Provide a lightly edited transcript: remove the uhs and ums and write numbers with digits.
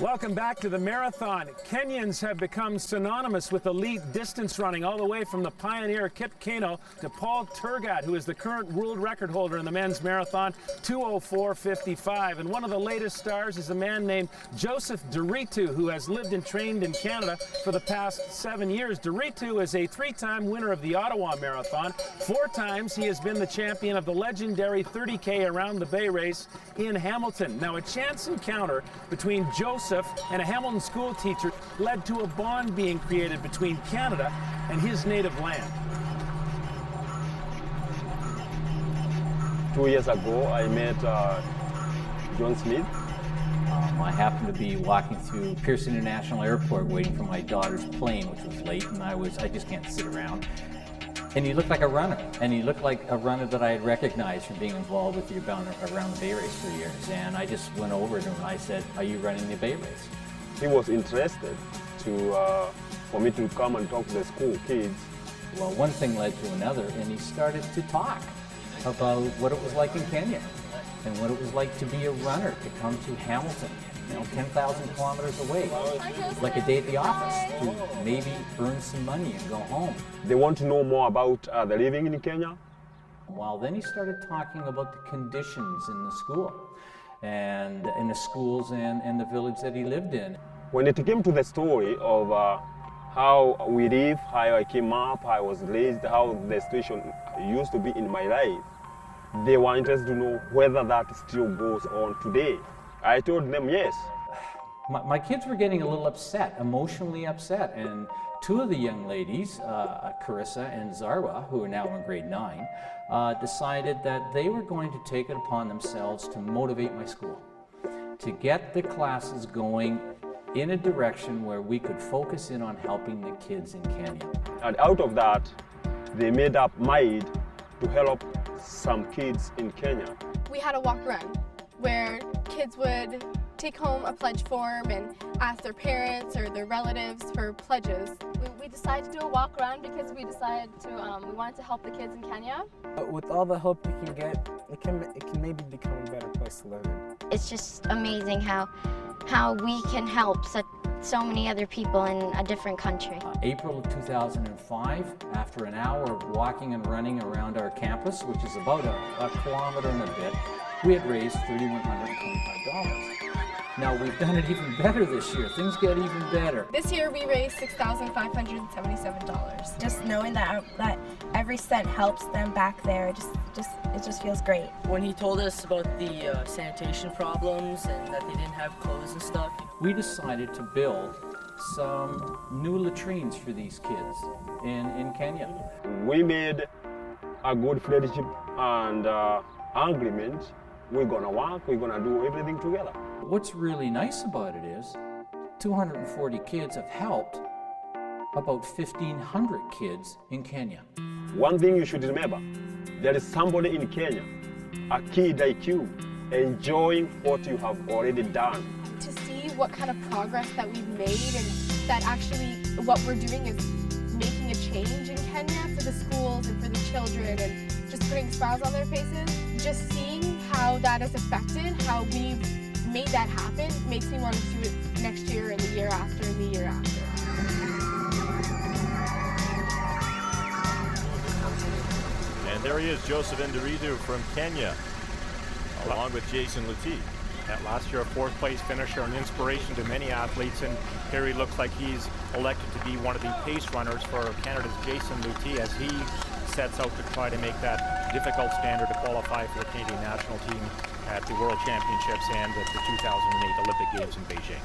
Welcome back to the marathon. Kenyans have become synonymous with elite distance running, all the way from the pioneer Kip Keino to Paul Tergat, who is the current world record holder in the men's marathon, 2:04:55. And one of the latest stars is a man named Joseph Deritu, who has lived and trained in Canada for the past 7 years. Deritu is a 3-time winner of the Ottawa Marathon. 4 times he has been the champion of the legendary 30K Around the Bay race in Hamilton. Now, a chance encounter between Joseph and a Hamilton school teacher led to a bond being created between Canada and his native land. 2 years ago, I met John Smith. I happened to be walking through Pearson International Airport waiting for my daughter's plane, which was late, and I just can't sit around. And he looked like a runner, and he looked like a runner that I had recognized from being involved with the Around the Bay race for years. And I just went over to him and I said, "Are you running the Bay race?" He was interested for me to come and talk to the school kids. Well, one thing led to another, and he started to talk about what it was like in Kenya and what it was like to be a runner, to come to Hamilton, 10,000 kilometers away, like a day at the office, to maybe earn some money and go home. They want to know more about the living in Kenya. Well, then he started talking about the conditions in the school, and in the schools and the village that he lived in. When it came to the story of how we live, how I came up, how I was raised, how the situation used to be in my life, they were interested to know whether that still goes on today. I told them yes. My kids were getting a little upset, emotionally upset, and 2 of the young ladies, Carissa and Zarwa, who are now in grade 9, decided that they were going to take it upon themselves to motivate my school, to get the classes going in a direction where we could focus in on helping the kids in Kenya. And out of that, they made up mind to help some kids in Kenya. We had a walk-run where kids would take home a pledge form and ask their parents or their relatives for pledges. We decided to do a walk around because we decided to we wanted to help the kids in Kenya. With all the help you can get, it can maybe become a better place to live in. It's just amazing how we can help so many other people in a different country. April of 2005, after an hour of walking and running around our campus, which is about a kilometer and a bit, we had raised $3,125. Now we've done it even better this year. Things get even better. This year we raised $6,577. Just knowing that every cent helps them back there, it just feels great. When he told us about the sanitation problems and that they didn't have clothes and stuff, we decided to build some new latrines for these kids in Kenya. We made a good friendship and agreement. We're gonna work, we're gonna do everything together. What's really nice about it is 240 kids have helped about 1,500 kids in Kenya. One thing you should remember, there is somebody in Kenya, a kid like you, enjoying what you have already done. To see what kind of progress that we've made and that actually what we're doing is making a change in Kenya for the schools and for the children and just putting smiles on their faces. Just seeing how that has affected how we've made that happen makes me want to do it next year and the year after and the year after. And there he is, Joseph Nderitu from Kenya, along with Jason Luti. That last year a 4th place finisher, an inspiration to many athletes, and here he looks like he's elected to be one of the pace runners for Canada's Jason Luti as he sets out to try to make that difficult standard to qualify for the Canadian national team at the World Championships and at the 2008 Olympic Games in Beijing.